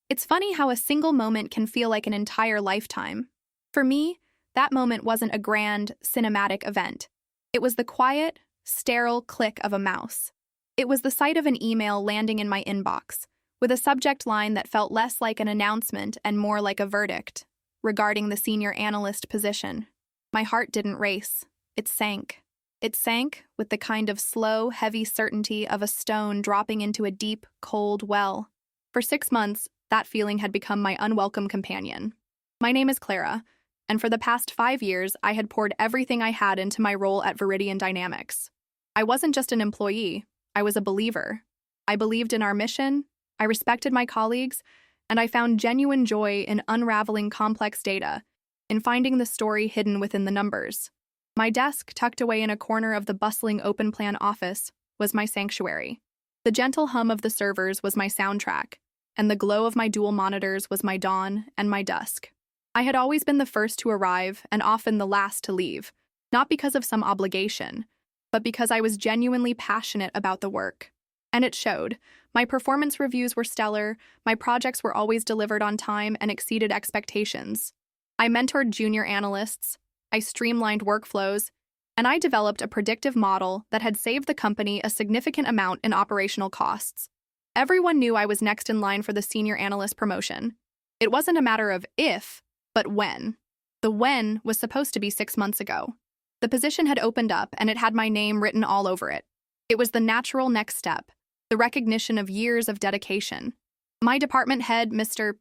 It's funny how a single moment can feel like an entire lifetime. For me, that moment wasn't a grand, cinematic event. It was the quiet, sterile click of a mouse. It was the sight of an email landing in my inbox, with a subject line that felt less like an announcement and more like a verdict, regarding the senior analyst position. My heart didn't race. It sank. It sank with the kind of slow, heavy certainty of a stone dropping into a deep, cold well. For 6 months, that feeling had become my unwelcome companion. My name is Clara, and for the past 5 years, I had poured everything I had into my role at Viridian Dynamics. I wasn't just an employee, I was a believer. I believed in our mission, I respected my colleagues, and I found genuine joy in unraveling complex data, in finding the story hidden within the numbers. My desk, tucked away in a corner of the bustling open-plan office, was my sanctuary. The gentle hum of the servers was my soundtrack, and the glow of my dual monitors was my dawn and my dusk. I had always been the first to arrive and often the last to leave, not because of some obligation, but because I was genuinely passionate about the work. And it showed. My performance reviews were stellar, my projects were always delivered on time and exceeded expectations. I mentored junior analysts, I streamlined workflows, and I developed a predictive model that had saved the company a significant amount in operational costs. Everyone knew I was next in line for the senior analyst promotion. It wasn't a matter of if, but when. The when was supposed to be 6 months ago. The position had opened up and it had my name written all over it. It was the natural next step, the recognition of years of dedication. My department head, Mr.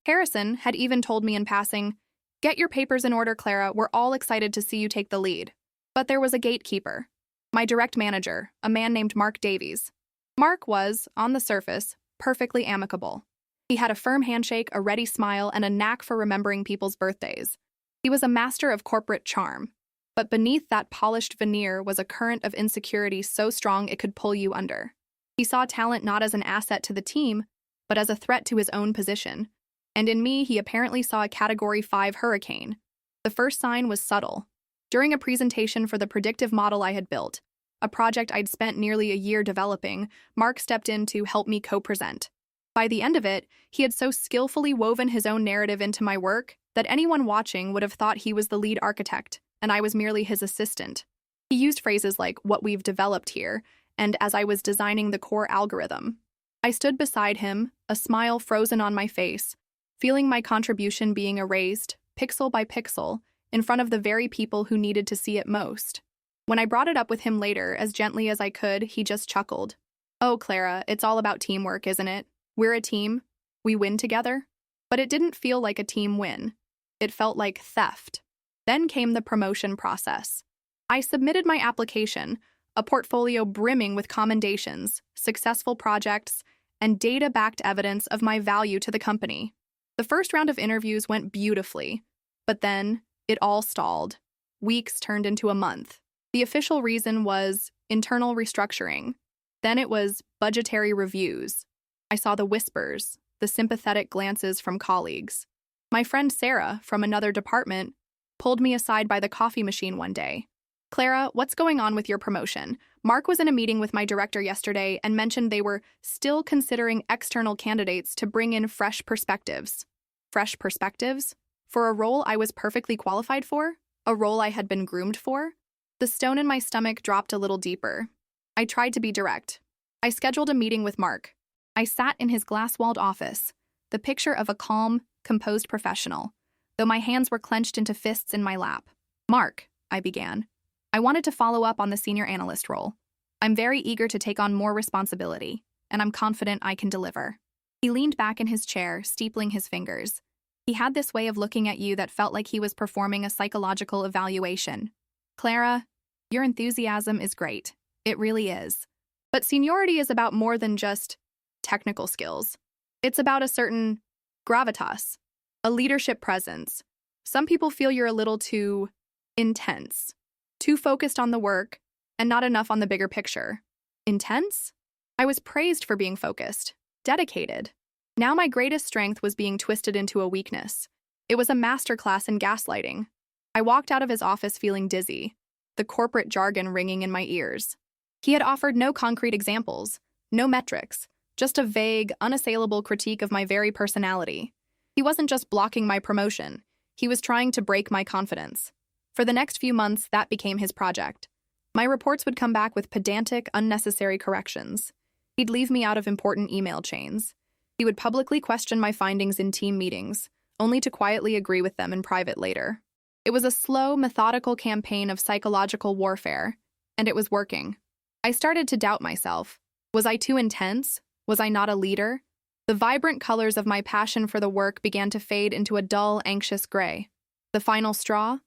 Harrison, had even told me in passing, "Get your papers in order, Clara. We're all excited to see you take the lead." But there was a gatekeeper. My direct manager, a man named Mark Davies. Mark was, on the surface, perfectly amicable. He had a firm handshake, a ready smile, and a knack for remembering people's birthdays. He was a master of corporate charm. But beneath that polished veneer was a current of insecurity so strong it could pull you under. He saw talent not as an asset to the team, but as a threat to his own position. And in me, he apparently saw a Category 5 hurricane. The first sign was subtle. During a presentation for the predictive model I had built, a project I'd spent nearly a year developing, Mark stepped in to help me co-present. By the end of it, he had so skillfully woven his own narrative into my work that anyone watching would have thought he was the lead architect, and I was merely his assistant. He used phrases like, "what we've developed here," and "as I was designing the core algorithm." I stood beside him, a smile frozen on my face, feeling my contribution being erased, pixel by pixel, in front of the very people who needed to see it most. When I brought it up with him later, as gently as I could, he just chuckled. "Oh, Clara, it's all about teamwork, isn't it? We're a team. We win together." But it didn't feel like a team win. It felt like theft. Then came the promotion process. I submitted my application, a portfolio brimming with commendations, successful projects, and data-backed evidence of my value to the company. The first round of interviews went beautifully, but then it all stalled. Weeks turned into a month. The official reason was internal restructuring. Then it was budgetary reviews. I saw the whispers, the sympathetic glances from colleagues. My friend Sarah, from another department, pulled me aside by the coffee machine one day. "Clara, what's going on with your promotion? Mark was in a meeting with my director yesterday and mentioned they were still considering external candidates to bring in fresh perspectives." Fresh perspectives? For a role I was perfectly qualified for? A role I had been groomed for? The stone in my stomach dropped a little deeper. I tried to be direct. I scheduled a meeting with Mark. I sat in his glass-walled office, the picture of a calm, composed professional, though my hands were clenched into fists in my lap. "Mark," I began, "I wanted to follow up on the senior analyst role. I'm very eager to take on more responsibility, and I'm confident I can deliver." He leaned back in his chair, steepling his fingers. He had this way of looking at you that felt like he was performing a psychological evaluation. "Clara, your enthusiasm is great. It really is. But seniority is about more than just technical skills. It's about a certain gravitas, a leadership presence. Some people feel you're a little too intense, too focused on the work, and not enough on the bigger picture." Intense? I was praised for being focused, dedicated. Now my greatest strength was being twisted into a weakness. It was a masterclass in gaslighting. I walked out of his office feeling dizzy, the corporate jargon ringing in my ears. He had offered no concrete examples, no metrics, just a vague, unassailable critique of my very personality. He wasn't just blocking my promotion, he was trying to break my confidence. For the next few months, that became his project. My reports would come back with pedantic, unnecessary corrections. He'd leave me out of important email chains. He would publicly question my findings in team meetings, only to quietly agree with them in private later. It was a slow, methodical campaign of psychological warfare, and it was working. I started to doubt myself. Was I too intense? Was I not a leader? The vibrant colors of my passion for the work began to fade into a dull, anxious gray. The final straw,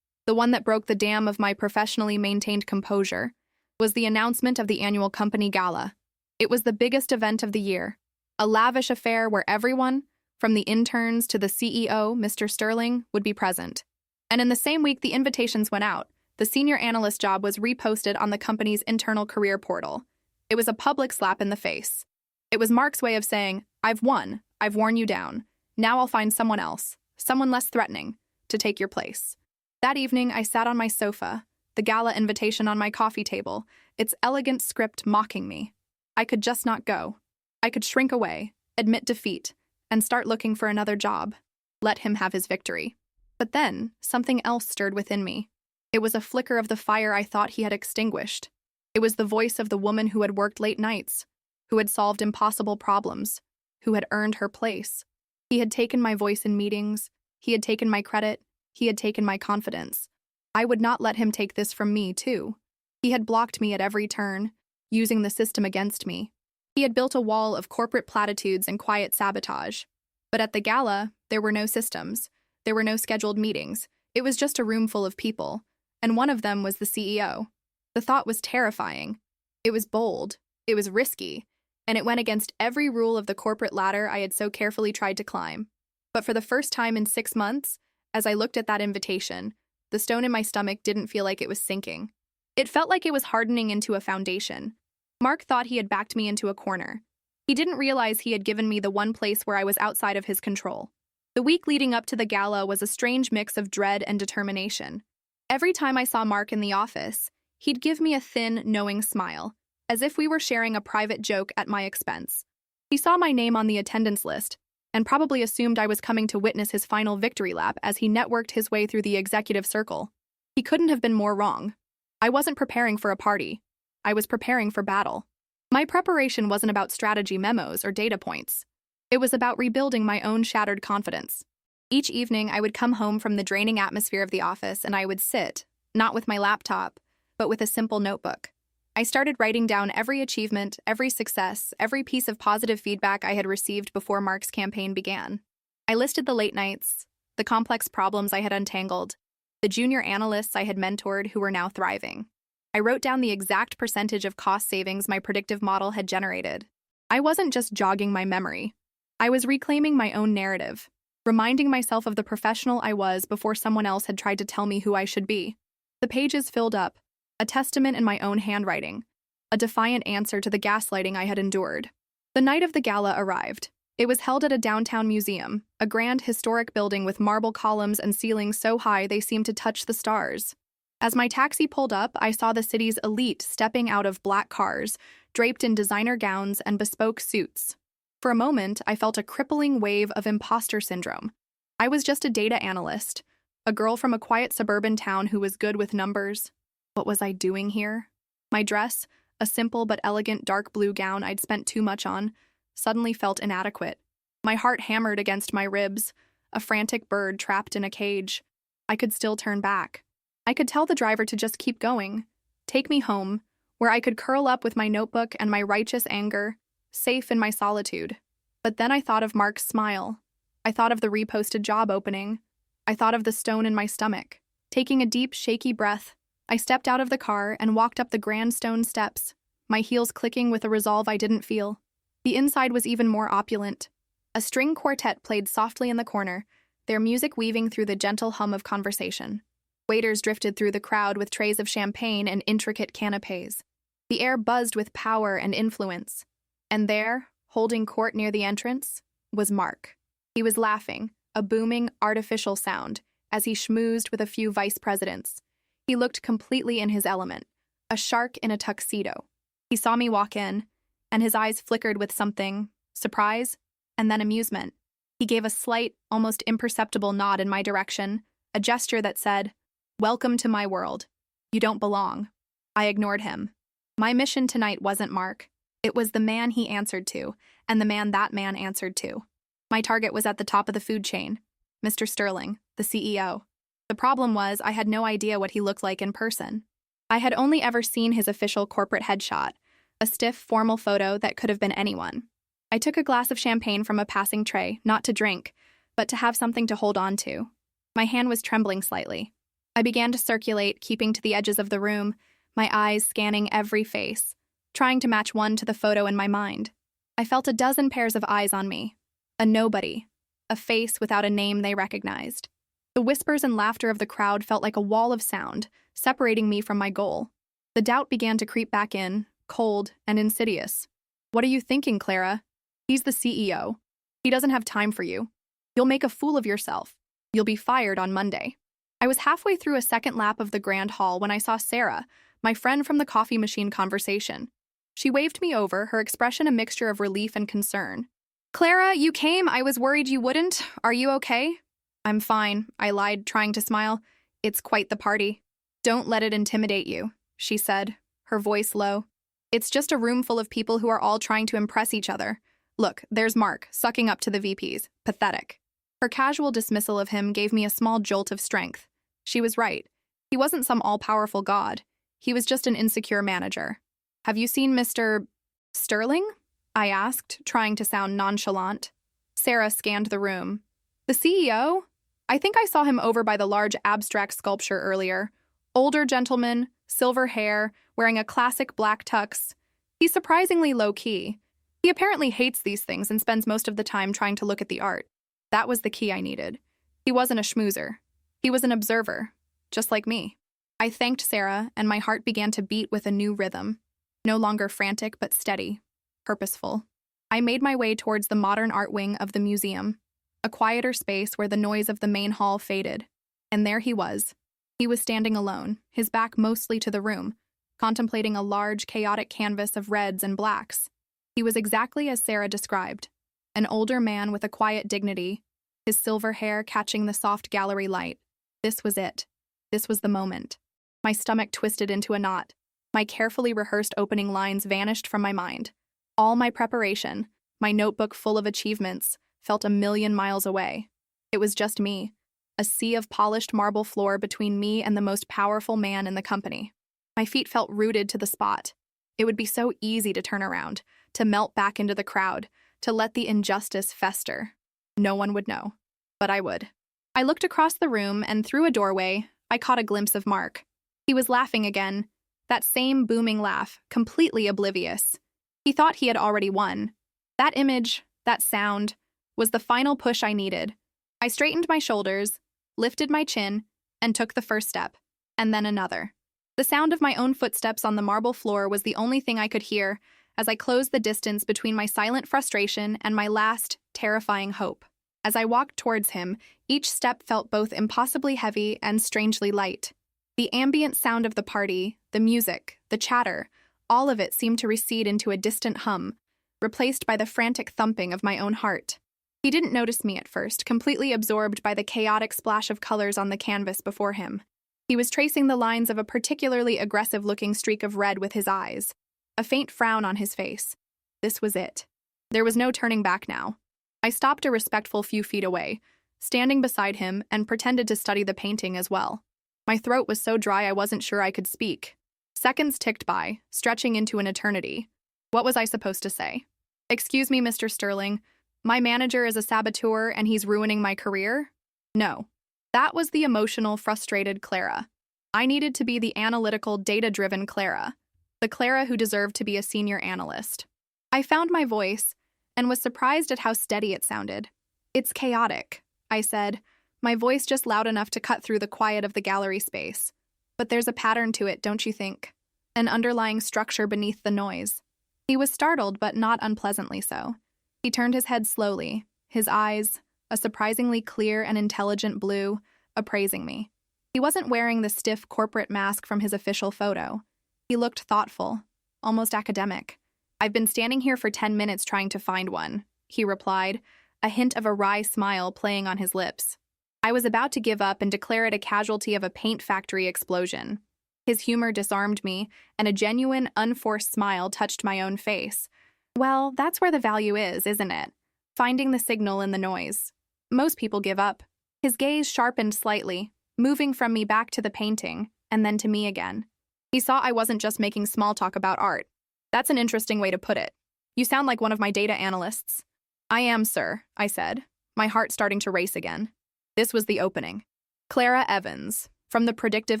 the one that broke the dam of my professionally maintained composure, was the announcement of the annual company gala. It was the biggest event of the year, a lavish affair where everyone, from the interns to the CEO, Mr. Sterling, would be present. And in the same week the invitations went out, the senior analyst job was reposted on the company's internal career portal. It was a public slap in the face. It was Mark's way of saying, "I've won, I've worn you down. Now I'll find someone else, someone less threatening, to take your place." That evening, I sat on my sofa, the gala invitation on my coffee table, its elegant script mocking me. I could just not go. I could shrink away, admit defeat, and start looking for another job. Let him have his victory. But then, something else stirred within me. It was a flicker of the fire I thought he had extinguished. It was the voice of the woman who had worked late nights, who had solved impossible problems, who had earned her place. He had taken my voice in meetings, he had taken my credit, he had taken my confidence. I would not let him take this from me, too. He had blocked me at every turn, using the system against me. He had built a wall of corporate platitudes and quiet sabotage. But at the gala, there were no systems. There were no scheduled meetings. It was just a room full of people, and one of them was the CEO. The thought was terrifying. It was bold. It was risky. And it went against every rule of the corporate ladder I had so carefully tried to climb. But for the first time in 6 months, as I looked at that invitation, the stone in my stomach didn't feel like it was sinking. It felt like it was hardening into a foundation. Mark thought he had backed me into a corner. He didn't realize he had given me the one place where I was outside of his control. The week leading up to the gala was a strange mix of dread and determination. Every time I saw Mark in the office, he'd give me a thin, knowing smile, as if we were sharing a private joke at my expense. He saw my name on the attendance list, and probably assumed I was coming to witness his final victory lap as he networked his way through the executive circle. He couldn't have been more wrong. I wasn't preparing for a party. I was preparing for battle. My preparation wasn't about strategy memos or data points. It was about rebuilding my own shattered confidence. Each evening, I would come home from the draining atmosphere of the office and I would sit, not with my laptop, but with a simple notebook. I started writing down every achievement, every success, every piece of positive feedback I had received before Mark's campaign began. I listed the late nights, the complex problems I had untangled, the junior analysts I had mentored who were now thriving. I wrote down the exact percentage of cost savings my predictive model had generated. I wasn't just jogging my memory. I was reclaiming my own narrative, reminding myself of the professional I was before someone else had tried to tell me who I should be. The pages filled up, a testament in my own handwriting, a defiant answer to the gaslighting I had endured. The night of the gala arrived. It was held at a downtown museum, a grand historic building with marble columns and ceilings so high they seemed to touch the stars. As my taxi pulled up, I saw the city's elite stepping out of black cars, draped in designer gowns and bespoke suits. For a moment, I felt a crippling wave of imposter syndrome. I was just a data analyst, a girl from a quiet suburban town who was good with numbers. What was I doing here? My dress, a simple but elegant dark blue gown I'd spent too much on, suddenly felt inadequate. My heart hammered against my ribs, a frantic bird trapped in a cage. I could still turn back. I could tell the driver to just keep going, take me home, where I could curl up with my notebook and my righteous anger, safe in my solitude. But then I thought of Mark's smile. I thought of the reposted job opening. I thought of the stone in my stomach. Taking a deep, shaky breath, I stepped out of the car and walked up the grand stone steps, my heels clicking with a resolve I didn't feel. The inside was even more opulent. A string quartet played softly in the corner, their music weaving through the gentle hum of conversation. Waiters drifted through the crowd with trays of champagne and intricate canapés. The air buzzed with power and influence. And there, holding court near the entrance, was Mark. He was laughing, a booming, artificial sound, as he schmoozed with a few vice presidents. He looked completely in his element, a shark in a tuxedo. He saw me walk in, and his eyes flickered with something, surprise, and then amusement. He gave a slight, almost imperceptible nod in my direction, a gesture that said, "Welcome to my world. You don't belong." I ignored him. My mission tonight wasn't Mark. It was the man he answered to, and the man that man answered to. My target was at the top of the food chain, Mr. Sterling, the CEO. The problem was I had no idea what he looked like in person. I had only ever seen his official corporate headshot, a stiff, formal photo that could have been anyone. I took a glass of champagne from a passing tray, not to drink, but to have something to hold on to. My hand was trembling slightly. I began to circulate, keeping to the edges of the room, my eyes scanning every face, trying to match one to the photo in my mind. I felt a dozen pairs of eyes on me. A nobody. A face without a name they recognized. The whispers and laughter of the crowd felt like a wall of sound, separating me from my goal. The doubt began to creep back in, cold and insidious. "What are you thinking, Clara? He's the CEO. He doesn't have time for you. You'll make a fool of yourself. You'll be fired on Monday." I was halfway through a second lap of the grand hall when I saw Sarah, my friend from the coffee machine conversation. She waved me over, her expression a mixture of relief and concern. "Clara, you came. I was worried you wouldn't. Are you okay?" "I'm fine," I lied, trying to smile. "It's quite the party." "Don't let it intimidate you," she said, her voice low. "It's just a room full of people who are all trying to impress each other. Look, there's Mark, sucking up to the VPs. Pathetic." Her casual dismissal of him gave me a small jolt of strength. She was right. He wasn't some all-powerful god. He was just an insecure manager. "Have you seen Mr. Sterling?" I asked, trying to sound nonchalant. Sarah scanned the room. "The CEO? I think I saw him over by the large abstract sculpture earlier. Older gentleman, silver hair, wearing a classic black tux. He's surprisingly low-key. He apparently hates these things and spends most of the time trying to look at the art. That was the key I needed. He wasn't a schmoozer. He was an observer, just like me." I thanked Sarah, and my heart began to beat with a new rhythm. No longer frantic, but steady, purposeful. I made my way towards the modern art wing of the museum, a quieter space where the noise of the main hall faded. And there he was. He was standing alone, his back mostly to the room, contemplating a large, chaotic canvas of reds and blacks. He was exactly as Sarah described, an older man with a quiet dignity, his silver hair catching the soft gallery light. This was it. This was the moment. My stomach twisted into a knot. My carefully rehearsed opening lines vanished from my mind. All my preparation, my notebook full of achievements, felt a million miles away. It was just me, a sea of polished marble floor between me and the most powerful man in the company. My feet felt rooted to the spot. It would be so easy to turn around, to melt back into the crowd, to let the injustice fester. No one would know, but I would. I looked across the room, and through a doorway, I caught a glimpse of Mark. He was laughing again, that same booming laugh, completely oblivious. He thought he had already won. That image, that sound, was the final push I needed. I straightened my shoulders, lifted my chin, and took the first step, and then another. The sound of my own footsteps on the marble floor was the only thing I could hear as I closed the distance between my silent frustration and my last, terrifying hope. As I walked towards him, each step felt both impossibly heavy and strangely light. The ambient sound of the party, the music, the chatter, all of it seemed to recede into a distant hum, replaced by the frantic thumping of my own heart. He didn't notice me at first, completely absorbed by the chaotic splash of colors on the canvas before him. He was tracing the lines of a particularly aggressive-looking streak of red with his eyes, a faint frown on his face. This was it. There was no turning back now. I stopped a respectful few feet away, standing beside him, and pretended to study the painting as well. My throat was so dry I wasn't sure I could speak. Seconds ticked by, stretching into an eternity. What was I supposed to say? "Excuse me, Mr. Sterling. My manager is a saboteur and he's ruining my career?" No. That was the emotional, frustrated Clara. I needed to be the analytical, data-driven Clara. The Clara who deserved to be a senior analyst. I found my voice, and was surprised at how steady it sounded. "It's chaotic," I said, my voice just loud enough to cut through the quiet of the gallery space. "But there's a pattern to it, don't you think? An underlying structure beneath the noise." He was startled, but not unpleasantly so. He turned his head slowly, his eyes, a surprisingly clear and intelligent blue, appraising me. He wasn't wearing the stiff corporate mask from his official photo. He looked thoughtful, almost academic. I've been standing here for 10 minutes trying to find one, he replied, a hint of a wry smile playing on his lips. I was about to give up and declare it a casualty of a paint factory explosion. His humor disarmed me, and a genuine, unforced smile touched my own face. Well, that's where the value is, isn't it? Finding the signal in the noise. Most people give up. His gaze sharpened slightly, moving from me back to the painting, and then to me again. He saw I wasn't just making small talk about art. That's an interesting way to put it. You sound like one of my data analysts. I am, sir, I said, my heart starting to race again. This was the opening. Clara Evans, from the predictive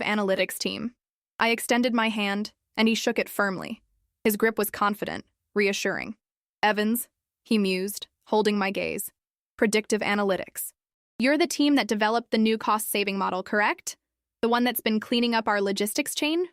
analytics team. I extended my hand, and he shook it firmly. His grip was confident, reassuring. Evans, he mused, holding my gaze. Predictive analytics. You're the team that developed the new cost-saving model, correct? The one that's been cleaning up our logistics chain?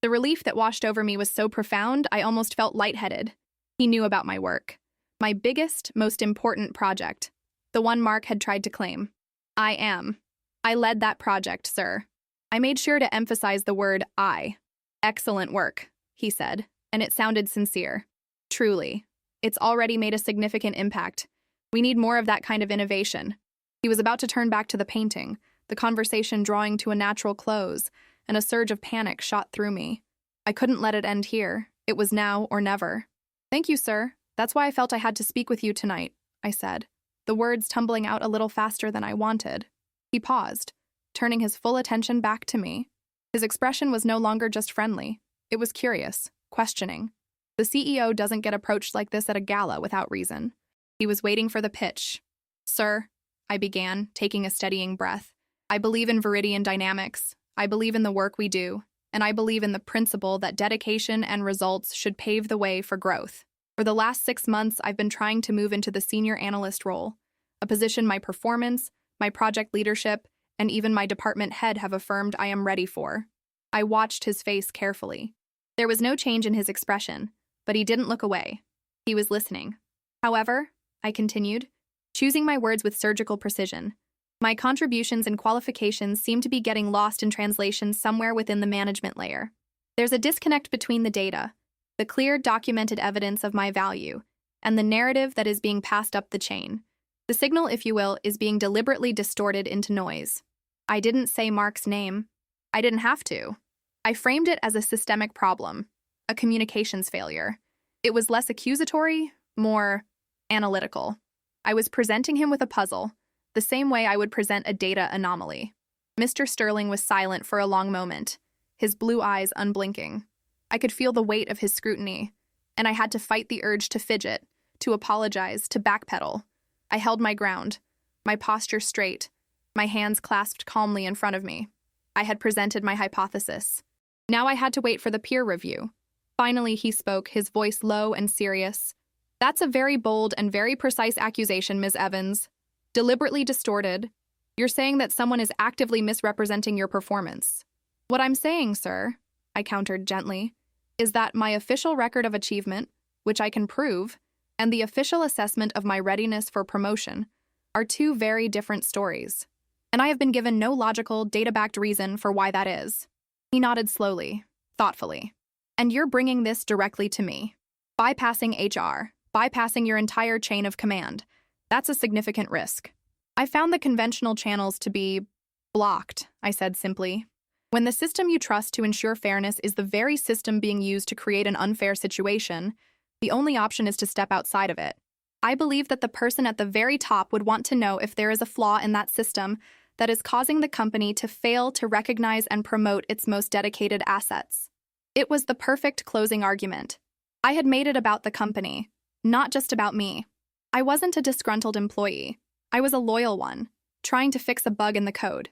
The relief that washed over me was so profound, I almost felt lightheaded. He knew about my work. My biggest, most important project. The one Mark had tried to claim. I led that project, sir. I made sure to emphasize the word I. Excellent work, he said, and it sounded sincere. Truly. It's already made a significant impact. We need more of that kind of innovation. He was about to turn back to the painting, the conversation drawing to a natural close, and a surge of panic shot through me. I couldn't let it end here. It was now or never. Thank you, sir. That's why I felt I had to speak with you tonight, I said, the words tumbling out a little faster than I wanted. He paused, turning his full attention back to me. His expression was no longer just friendly. It was curious, questioning. The CEO doesn't get approached like this at a gala without reason. He was waiting for the pitch. Sir, I began, taking a steadying breath. I believe in Viridian dynamics. I believe in the work we do. And I believe in the principle that dedication and results should pave the way for growth. For the last 6 months, I've been trying to move into the senior analyst role, a position my performance, my project leadership, and even my department head have affirmed I am ready for. I watched his face carefully. There was no change in his expression, but he didn't look away. He was listening. However, I continued, choosing my words with surgical precision. My contributions and qualifications seem to be getting lost in translation somewhere within the management layer. There's a disconnect between the data, the clear documented evidence of my value, and the narrative that is being passed up the chain. The signal, if you will, is being deliberately distorted into noise. I didn't say Mark's name. I didn't have to. I framed it as a systemic problem, a communications failure. It was less accusatory, more analytical. I was presenting him with a puzzle, the same way I would present a data anomaly. Mr. Sterling was silent for a long moment, his blue eyes unblinking. I could feel the weight of his scrutiny, and I had to fight the urge to fidget, to apologize, to backpedal. I held my ground, my posture straight, my hands clasped calmly in front of me. I had presented my hypothesis. Now I had to wait for the peer review. Finally, he spoke, his voice low and serious. That's a very bold and very precise accusation, Ms. Evans. Deliberately distorted. You're saying that someone is actively misrepresenting your performance. What I'm saying, sir, I countered gently, is that my official record of achievement, which I can prove, and the official assessment of my readiness for promotion are two very different stories. And I have been given no logical, data-backed reason for why that is. He nodded slowly, thoughtfully. And you're bringing this directly to me. Bypassing HR, bypassing your entire chain of command. That's a significant risk. I found the conventional channels to be blocked, I said simply. When the system you trust to ensure fairness is the very system being used to create an unfair situation, the only option is to step outside of it. I believe that the person at the very top would want to know if there is a flaw in that system that is causing the company to fail to recognize and promote its most dedicated assets. It was the perfect closing argument. I had made it about the company, not just about me. I wasn't a disgruntled employee. I was a loyal one, trying to fix a bug in the code.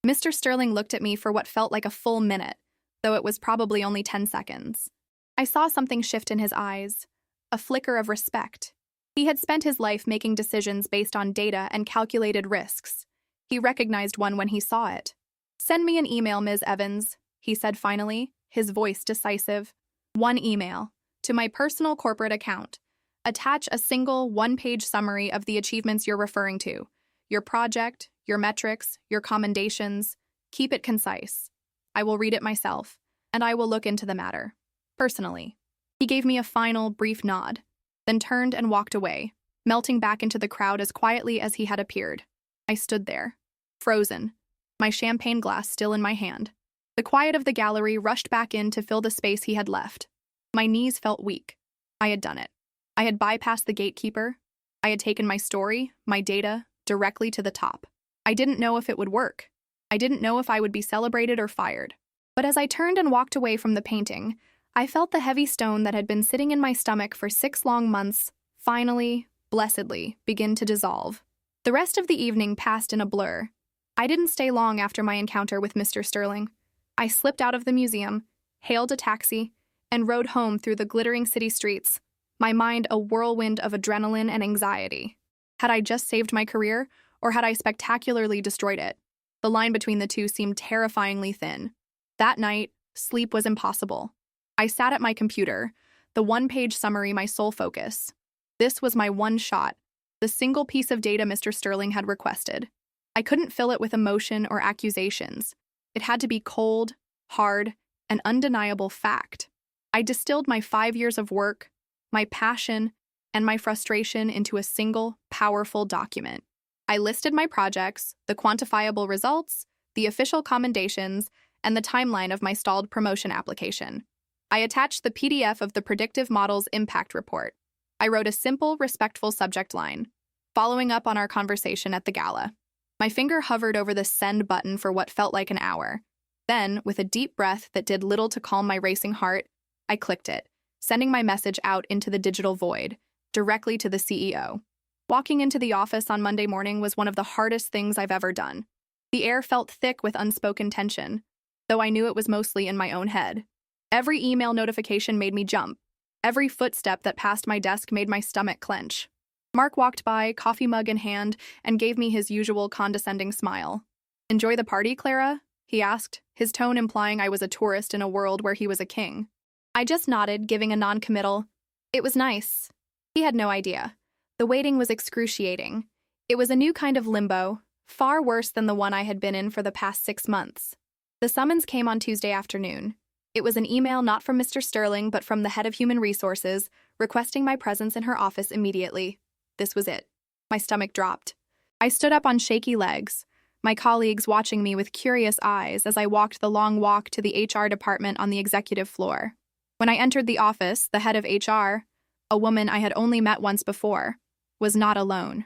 Mr. Sterling looked at me for what felt like a full minute, though it was probably only 10 seconds. I saw something shift in his eyes, a flicker of respect. He had spent his life making decisions based on data and calculated risks. He recognized one when he saw it. Send me an email, Ms. Evans, he said finally, his voice decisive. One email, to my personal corporate account. Attach a single one-page summary of the achievements you're referring to, your project, your metrics, your commendations. Keep it concise. I will read it myself, and I will look into the matter. Personally. He gave me a final, brief nod, then turned and walked away, melting back into the crowd as quietly as he had appeared. I stood there, frozen, my champagne glass still in my hand. The quiet of the gallery rushed back in to fill the space he had left. My knees felt weak. I had done it. I had bypassed the gatekeeper. I had taken my story, my data, directly to the top. I didn't know if it would work. I didn't know if I would be celebrated or fired. But as I turned and walked away from the painting, I felt the heavy stone that had been sitting in my stomach for 6 long months finally, blessedly, begin to dissolve. The rest of the evening passed in a blur. I didn't stay long after my encounter with Mr. Sterling. I slipped out of the museum, hailed a taxi, and rode home through the glittering city streets, my mind a whirlwind of adrenaline and anxiety. Had I just saved my career, or had I spectacularly destroyed it? The line between the two seemed terrifyingly thin. That night, sleep was impossible. I sat at my computer, the one-page summary my sole focus. This was my one shot, the single piece of data Mr. Sterling had requested. I couldn't fill it with emotion or accusations. It had to be cold, hard, and undeniable fact. I distilled my 5 years of work, my passion, and my frustration into a single, powerful document. I listed my projects, the quantifiable results, the official commendations, and the timeline of my stalled promotion application. I attached the PDF of the predictive model's impact report. I wrote a simple, respectful subject line, following up on our conversation at the gala. My finger hovered over the send button for what felt like an hour. Then, with a deep breath that did little to calm my racing heart, I clicked it, sending my message out into the digital void, directly to the CEO. Walking into the office on Monday morning was one of the hardest things I've ever done. The air felt thick with unspoken tension, though I knew it was mostly in my own head. Every email notification made me jump. Every footstep that passed my desk made my stomach clench. Mark walked by, coffee mug in hand, and gave me his usual condescending smile. "Enjoy the party, Clara?" he asked, his tone implying I was a tourist in a world where he was a king. I just nodded, giving a non-committal. It was nice. He had no idea. The waiting was excruciating. It was a new kind of limbo, far worse than the one I had been in for the past 6 months. The summons came on Tuesday afternoon. It was an email not from Mr. Sterling, but from the head of human resources, requesting my presence in her office immediately. This was it. My stomach dropped. I stood up on shaky legs, my colleagues watching me with curious eyes as I walked the long walk to the HR department on the executive floor. When I entered the office, the head of HR, a woman I had only met once before, was not alone.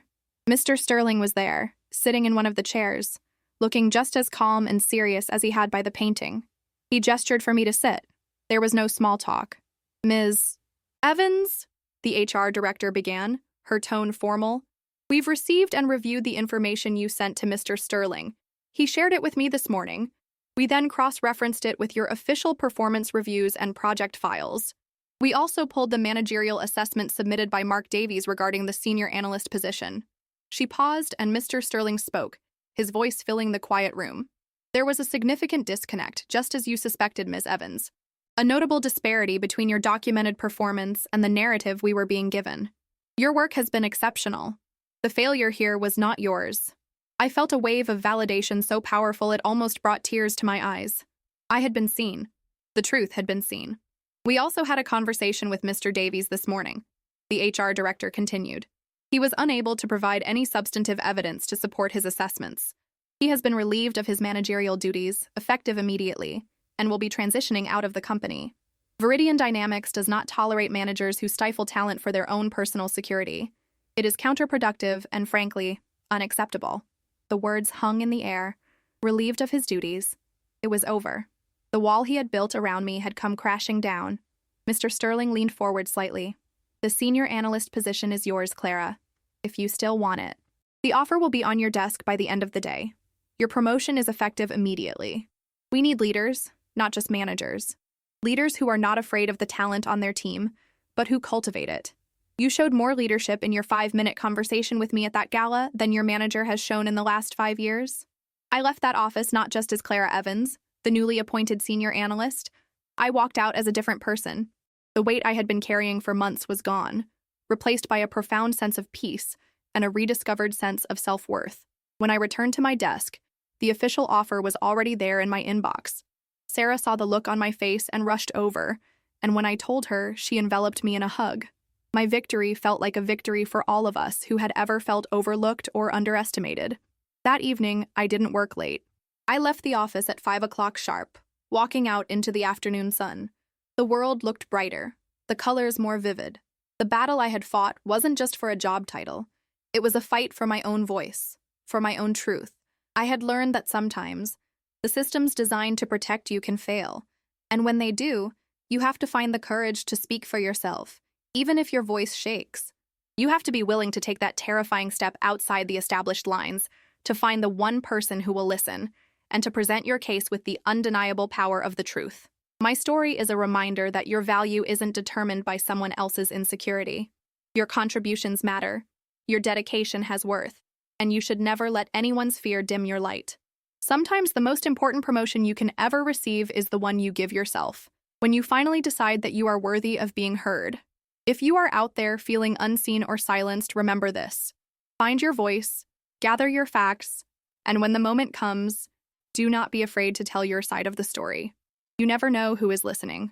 Mr. Sterling was there, sitting in one of the chairs, looking just as calm and serious as he had by the painting. He gestured for me to sit. There was no small talk. "Ms. Evans?" the HR director began, her tone formal. "We've received and reviewed the information you sent to Mr. Sterling. He shared it with me this morning. We then cross-referenced it with your official performance reviews and project files. We also pulled the managerial assessment submitted by Mark Davies regarding the senior analyst position." She paused and Mr. Sterling spoke, his voice filling the quiet room. "There was a significant disconnect, just as you suspected, Ms. Evans. A notable disparity between your documented performance and the narrative we were being given. Your work has been exceptional. The failure here was not yours." I felt a wave of validation so powerful it almost brought tears to my eyes. I had been seen. The truth had been seen. "We also had a conversation with Mr. Davies this morning," the HR director continued. "He was unable to provide any substantive evidence to support his assessments. He has been relieved of his managerial duties, effective immediately, and will be transitioning out of the company. Viridian Dynamics does not tolerate managers who stifle talent for their own personal security. It is counterproductive and, frankly, unacceptable." The words hung in the air. Relieved of his duties. It was over. The wall he had built around me had come crashing down. Mr. Sterling leaned forward slightly. "The senior analyst position is yours, Clara, if you still want it. The offer will be on your desk by the end of the day. Your promotion is effective immediately. We need leaders, not just managers. Leaders who are not afraid of the talent on their team, but who cultivate it. You showed more leadership in your 5-minute conversation with me at that gala than your manager has shown in the last 5 years." I left that office not just as Clara Evans, the newly appointed senior analyst. I walked out as a different person. The weight I had been carrying for months was gone, replaced by a profound sense of peace and a rediscovered sense of self-worth. When I returned to my desk, the official offer was already there in my inbox. Sarah saw the look on my face and rushed over, and when I told her, she enveloped me in a hug. My victory felt like a victory for all of us who had ever felt overlooked or underestimated. That evening, I didn't work late. I left the office at 5 o'clock sharp, walking out into the afternoon sun. The world looked brighter, the colors more vivid. The battle I had fought wasn't just for a job title. It was a fight for my own voice, for my own truth. I had learned that sometimes, the systems designed to protect you can fail. And when they do, you have to find the courage to speak for yourself, even if your voice shakes. You have to be willing to take that terrifying step outside the established lines, to find the one person who will listen, and to present your case with the undeniable power of the truth. My story is a reminder that your value isn't determined by someone else's insecurity. Your contributions matter, your dedication has worth, and you should never let anyone's fear dim your light. Sometimes the most important promotion you can ever receive is the one you give yourself, when you finally decide that you are worthy of being heard. If you are out there feeling unseen or silenced, remember this. Find your voice, gather your facts, and when the moment comes, do not be afraid to tell your side of the story. You never know who is listening.